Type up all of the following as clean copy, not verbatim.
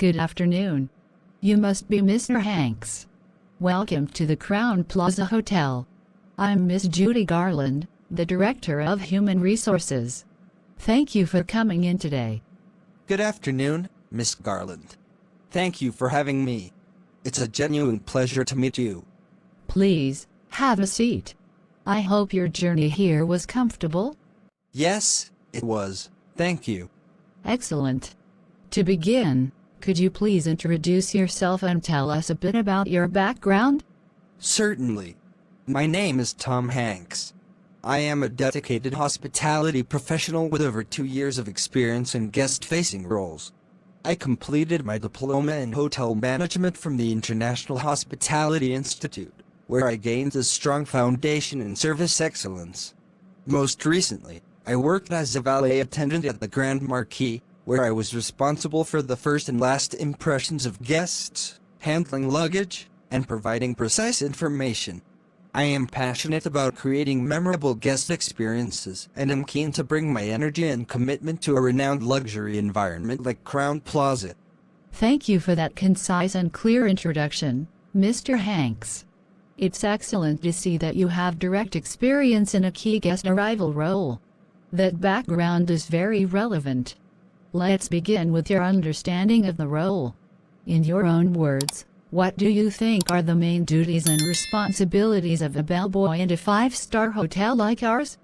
Good afternoon. You must be Mr. Hanks. Welcome to the Crown Plaza Hotel. I'm Miss Judy Garland, the Director of Human Resources. Thank you for coming in today. Good afternoon, Miss Garland. Thank you for having me. It's a genuine pleasure to meet you. Please, have a seat. I hope your journey here was comfortable. Yes, it was. Thank you. Excellent. To begin, could you please introduce yourself and tell us a bit about your background? Certainly. My name is Tom Hanks. I am a dedicated hospitality professional with over 2 years of experience in guest-facing roles. I completed my diploma in hotel management from the International Hospitality Institute, where I gained a strong foundation in service excellence. Most recently, I worked as a valet attendant at the Grand Marquis, where I was responsible for the first and last impressions of guests, handling luggage, and providing precise information. I am passionate about creating memorable guest experiences and am keen to bring my energy and commitment to a renowned luxury environment like Crown Plaza. Thank you for that concise and clear introduction, Mr. Hanks. It's excellent to see that you have direct experience in a key guest arrival role. That background is very relevant. Let's begin with your understanding of the role. In your own words, what do you think are the main duties and responsibilities of a bellboy in a 5-star hotel like ours?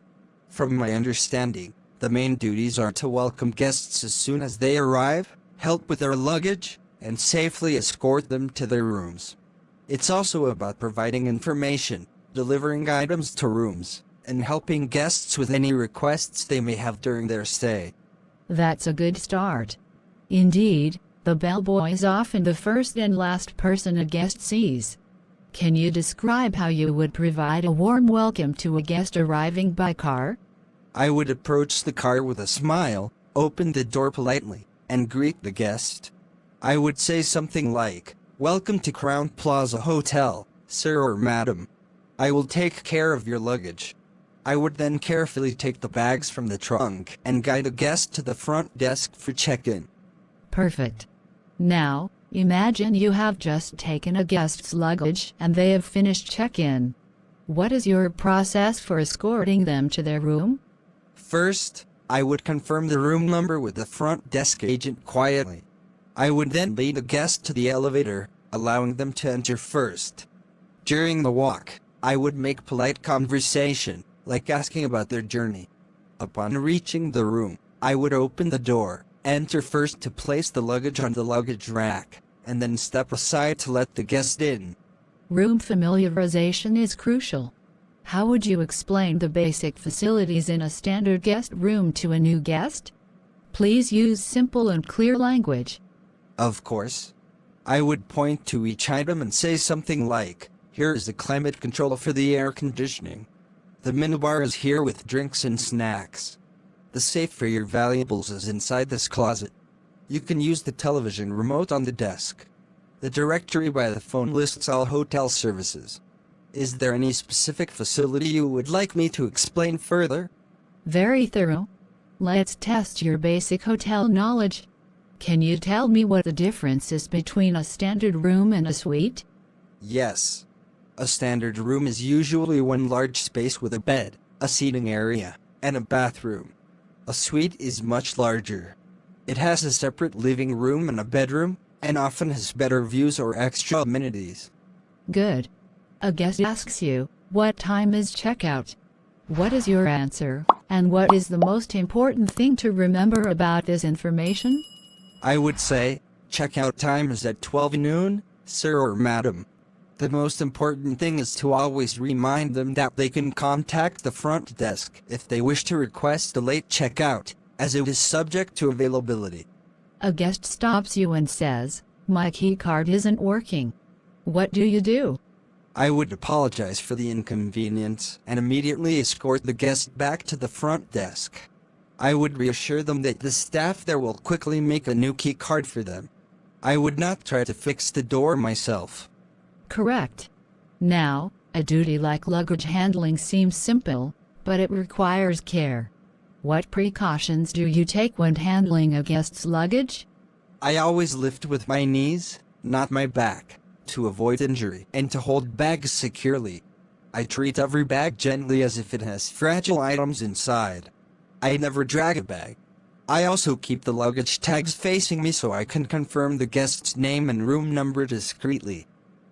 From my understanding, the main duties are to welcome guests as soon as they arrive, help with their luggage, and safely escort them to their rooms. It's also about providing information, delivering items to rooms, and helping guests with any requests they may have during their stay. That's a good start. Indeed, the bellboy is often the first and last person a guest sees. Can you describe how you would provide a warm welcome to a guest arriving by car? I would approach the car with a smile, open the door politely, and greet the guest. I would say something like, "Welcome to Crown Plaza Hotel, sir or madam. I will take care of your luggage." I would then carefully take the bags from the trunk and guide a guest to the front desk for check-in. Perfect. Now, imagine you have just taken a guest's luggage and they have finished check-in. What is your process for escorting them to their room? First, I would confirm the room number with the front desk agent quietly. I would then lead the guest to the elevator, allowing them to enter first. During the walk, I would make polite conversation, like asking about their journey. Upon reaching the room, I would open the door, enter first to place the luggage on the luggage rack, and then step aside to let the guest in. Room familiarization is crucial. How would you explain the basic facilities in a standard guest room to a new guest? Please use simple and clear language. Of course. I would point to each item and say something like, "Here is the climate control for the air conditioning. The minibar is here with drinks and snacks. The safe for your valuables is inside this closet. You can use the television remote on the desk. The directory by the phone lists all hotel services. Is there any specific facility you would like me to explain further?" Very thorough. Let's test your basic hotel knowledge. Can you tell me what the difference is between a standard room and a suite? Yes. A standard room is usually one large space with a bed, a seating area, and a bathroom. A suite is much larger. It has a separate living room and a bedroom, and often has better views or extra amenities. Good. A guest asks you, what time is checkout? What is your answer, and what is the most important thing to remember about this information? I would say, checkout time is at 12 noon, sir or madam. The most important thing is to always remind them that they can contact the front desk if they wish to request a late checkout, as it is subject to availability. A guest stops you and says, "My key card isn't working." What do you do? I would apologize for the inconvenience and immediately escort the guest back to the front desk. I would reassure them that the staff there will quickly make a new key card for them. I would not try to fix the door myself. Correct. Now, a duty like luggage handling seems simple, but it requires care. What precautions do you take when handling a guest's luggage? I always lift with my knees, not my back, to avoid injury and to hold bags securely. I treat every bag gently as if it has fragile items inside. I never drag a bag. I also keep the luggage tags facing me so I can confirm the guest's name and room number discreetly.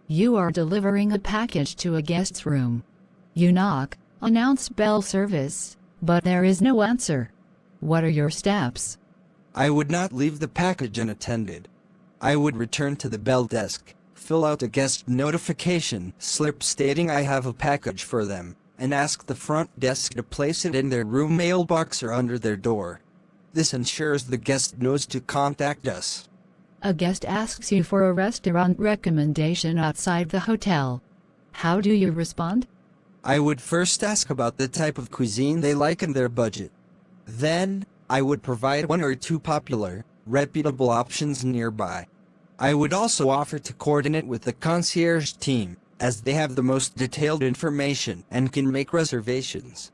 You are delivering a package to a guest's room. You knock, announce bell service, but there is no answer. What are your steps? I would not leave the package unattended. I would return to the bell desk, fill out a guest notification slip stating I have a package for them, and ask the front desk to place it in their room mailbox or under their door. This ensures the guest knows to contact us. A guest asks you for a restaurant recommendation outside the hotel. How do you respond? I would first ask about the type of cuisine they like and their budget. Then, I would provide one or two popular, reputable options nearby. I would also offer to coordinate with the concierge team, as they have the most detailed information and can make reservations.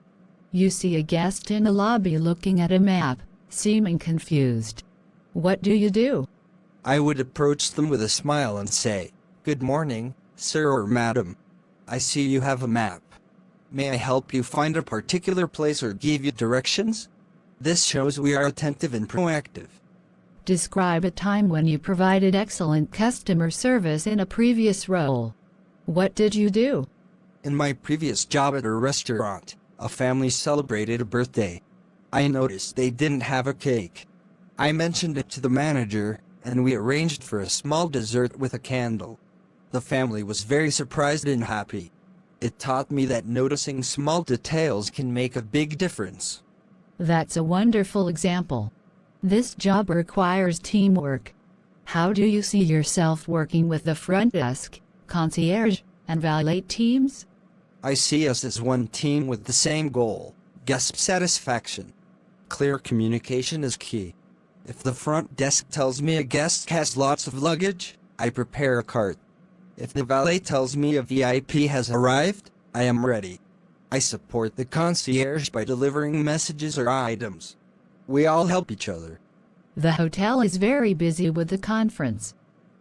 You see a guest in the lobby looking at a map, seeming confused. What do you do? I would approach them with a smile and say, "Good morning, sir or madam. I see you have a map. May I help you find a particular place or give you directions?" This shows we are attentive and proactive. Describe a time when you provided excellent customer service in a previous role. What did you do? In my previous job at a restaurant, a family celebrated a birthday. I noticed they didn't have a cake. I mentioned it to the manager, and we arranged for a small dessert with a candle. The family was very surprised and happy. It taught me that noticing small details can make a big difference. That's a wonderful example. This job requires teamwork. How do you see yourself working with the front desk, concierge, and valet teams? I see us as one team with the same goal: guest satisfaction. Clear communication is key. If the front desk tells me a guest has lots of luggage, I prepare a cart. If the valet tells me a VIP has arrived, I am ready. I support the concierge by delivering messages or items. We all help each other. The hotel is very busy with the conference.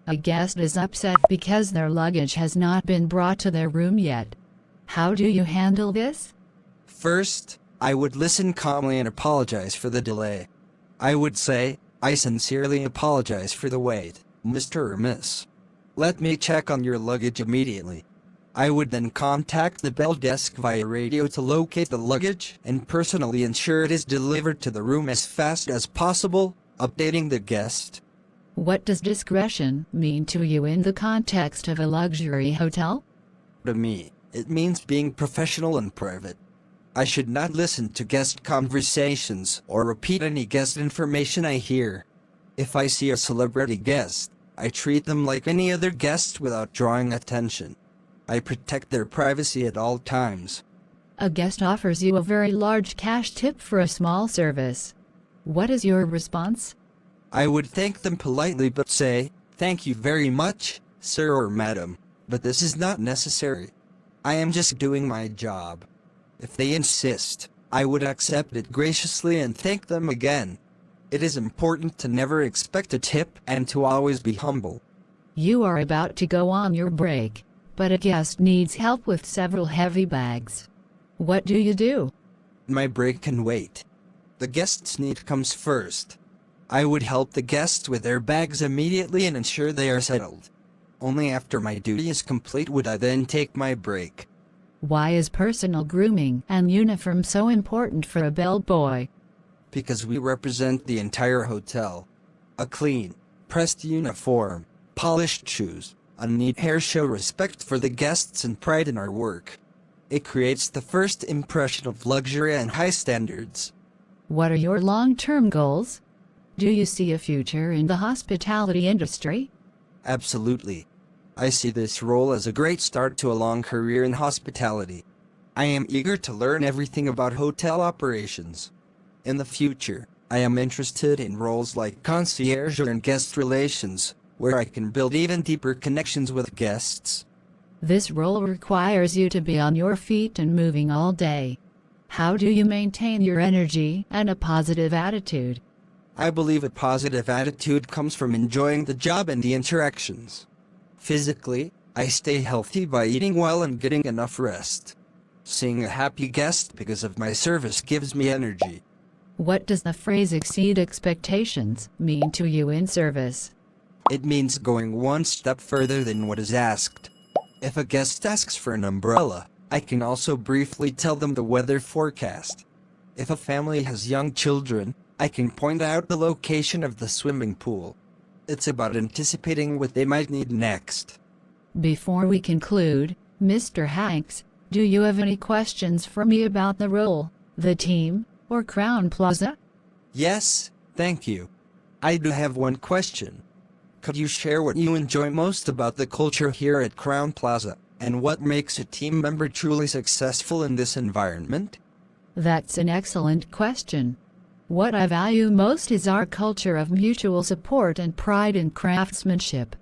A guest is upset because their luggage has not been brought to their room yet. How do you handle this? First, I would listen calmly and apologize for the delay. I would say, "I sincerely apologize for the wait, Mr. or Miss. Let me check on your luggage immediately." I would then contact the bell desk via radio to locate the luggage and personally ensure it is delivered to the room as fast as possible, updating the guest. What does discretion mean to you in the context of a luxury hotel? To me, it means being professional and private. I should not listen to guest conversations or repeat any guest information I hear. If I see a celebrity guest, I treat them like any other guest without drawing attention. I protect their privacy at all times. A guest offers you a very large cash tip for a small service. What is your response? I would thank them politely but say, "Thank you very much, sir or madam, but this is not necessary. I am just doing my job." If they insist, I would accept it graciously and thank them again. It is important to never expect a tip and to always be humble. You are about to go on your break, but a guest needs help with several heavy bags. What do you do? My break can wait. The guest's need comes first. I would help the guests with their bags immediately and ensure they are settled. Only after my duty is complete would I then take my break. Why is personal grooming and uniform so important for a bellboy? Because we represent the entire hotel. A clean, pressed uniform, polished shoes, a neat hair show respect for the guests and pride in our work. It creates the first impression of luxury and high standards. What are your long-term goals? Do you see a future in the hospitality industry? Absolutely. I see this role as a great start to a long career in hospitality. I am eager to learn everything about hotel operations. In the future, I am interested in roles like concierge and guest relations, where I can build even deeper connections with guests. This role requires you to be on your feet and moving all day. How do you maintain your energy and a positive attitude? I believe a positive attitude comes from enjoying the job and the interactions. Physically, I stay healthy by eating well and getting enough rest. Seeing a happy guest because of my service gives me energy. What does the phrase exceed expectations mean to you in service? It means going one step further than what is asked. If a guest asks for an umbrella, I can also briefly tell them the weather forecast. If a family has young children, I can point out the location of the swimming pool. It's about anticipating what they might need next. Before we conclude, Mr. Hanks, do you have any questions for me about the role, the team, or Crown Plaza? Yes, thank you. I do have one question. Could you share what you enjoy most about the culture here at Crown Plaza, and what makes a team member truly successful in this environment? That's an excellent question. What I value most is our culture of mutual support and pride in craftsmanship.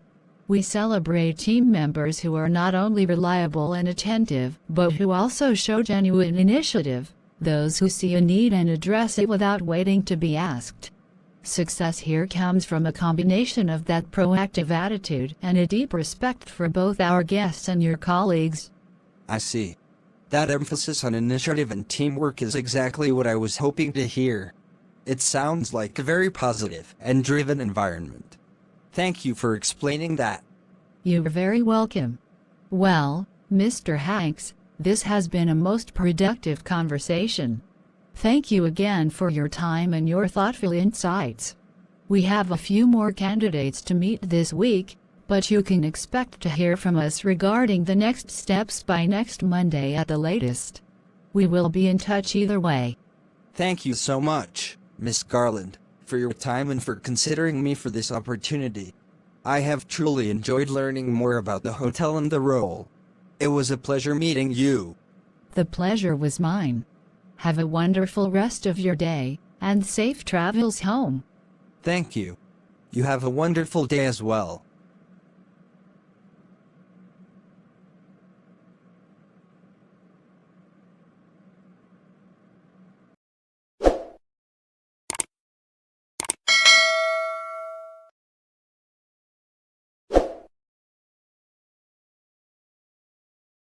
We celebrate team members who are not only reliable and attentive, but who also show genuine initiative, those who see a need and address it without waiting to be asked. Success here comes from a combination of that proactive attitude and a deep respect for both our guests and your colleagues. I see. That emphasis on initiative and teamwork is exactly what I was hoping to hear. It sounds like a very positive and driven environment. Thank you for explaining that. You're very welcome. Well, Mr. Hanks, this has been a most productive conversation. Thank you again for your time and your thoughtful insights. We have a few more candidates to meet this week, but you can expect to hear from us regarding the next steps by next Monday at the latest. We will be in touch either way. Thank you so much, Miss Garland, for your time and for considering me for this opportunity. I have truly enjoyed learning more about the hotel and the role. It was a pleasure meeting you. The pleasure was mine. Have a wonderful rest of your day, and safe travels home. Thank you. You have a wonderful day as well.